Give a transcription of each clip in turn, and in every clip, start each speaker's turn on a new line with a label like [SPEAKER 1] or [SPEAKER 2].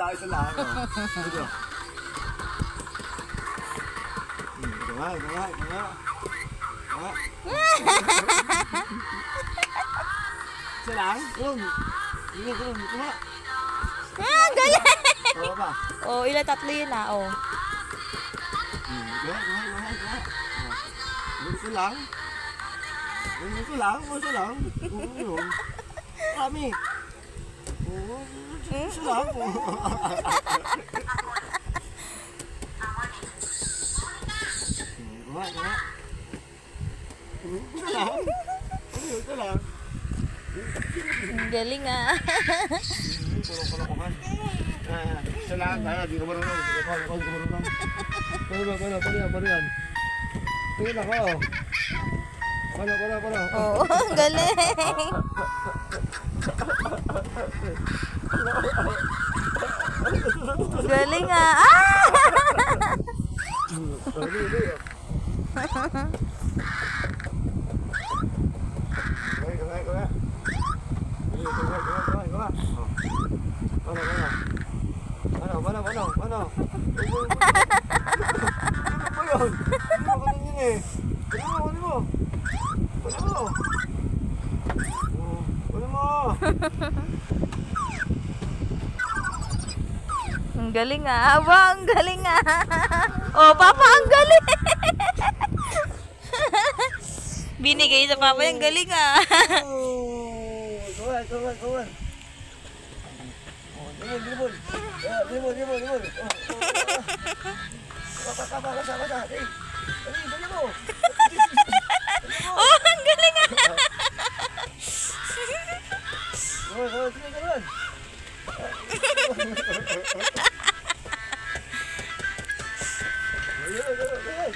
[SPEAKER 1] Ito lang. Ito. Ito nga. Isa lang? Kulong. Ito nga.
[SPEAKER 2] Galing!
[SPEAKER 1] Oo ba?
[SPEAKER 2] Oh, ilan tatlo yun ah, oh.
[SPEAKER 1] Ito lang. Ito lang. Kami. Ito lang. Ito lang.
[SPEAKER 2] Ang galing ah.
[SPEAKER 1] Puro-puro-pukan. Isa lang. Di ka marunong. Paano yan? Tingin ako. Paano?
[SPEAKER 2] Oo, ang galing. Galing ah.
[SPEAKER 1] Ano? Ano yun? Ano mo?
[SPEAKER 2] Ang galing ah. Aba, ang galing ah. Oh, Papa, ang galing. Binigay sa Papa, ang galing ah.
[SPEAKER 1] Kawan. Limon. Bata. Dali mo.
[SPEAKER 2] Oh, ang galing ah.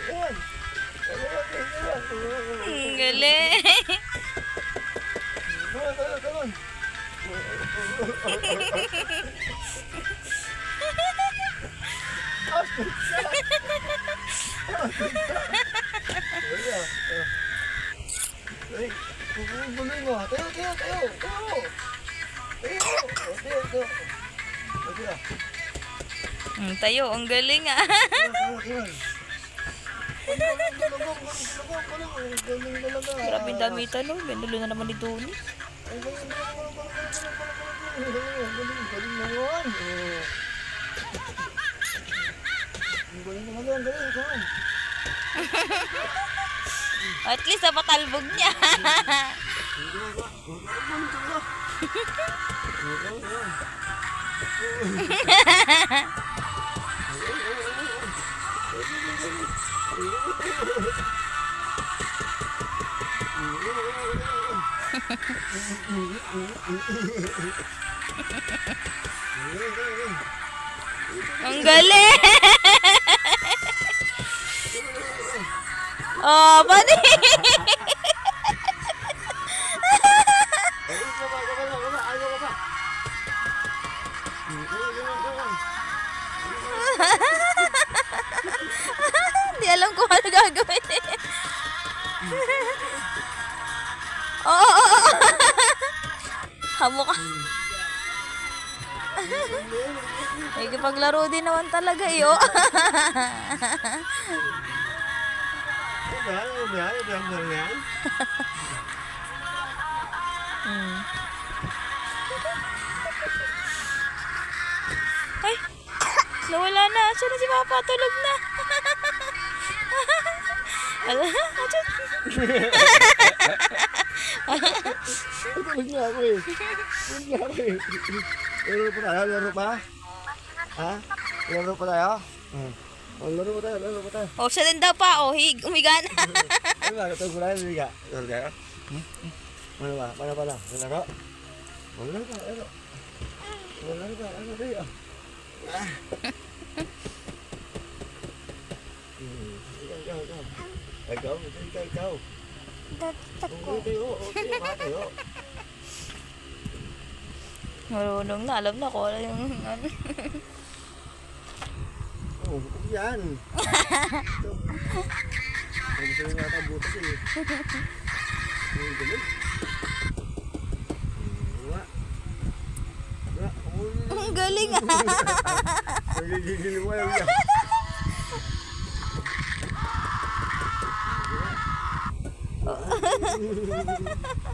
[SPEAKER 1] Kawan.
[SPEAKER 2] Ang galing.
[SPEAKER 1] Kawan.
[SPEAKER 2] Tayo, ang galing ah. Grabe ang dami tanong. Ganulo na naman ni Tony. At least napatalbog niya. Ang galing. Oh, pati. Hindi alam kung ano gagawin eh. Oo. Hamo ka. Paglaro din naman talaga eh, oh. Ay, nawala na. Saan na si Papa? Tulog na.
[SPEAKER 1] Tulog na ako eh. Laro pa? Ha? Laro pa tayo? Laro pa tayo.
[SPEAKER 2] Oh, siya din daw pa. Oh, umiga na.
[SPEAKER 1] Ano ba? Ito gulay, umiga. Laro tayo? Ano ba? Paano pala? Laro? Laro tayo. Ikaw. Tayo.
[SPEAKER 2] Marunong na. Alam na ko. Ano.
[SPEAKER 1] Oh, yan. Ang gusto nyo nata butas eh. Ang galing.
[SPEAKER 2] Ang galing ah.
[SPEAKER 1] Nagigigil mo yan.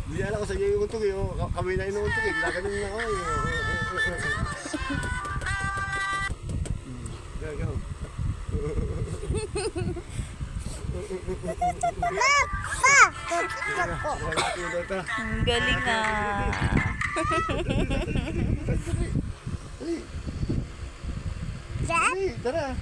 [SPEAKER 1] Hindi alam ko sa iyo yung untog eh. Kami na inuuntog eh. Ginaganon na ako eh. Gagaw.
[SPEAKER 2] Ang galing ah.
[SPEAKER 1] Dali, tara.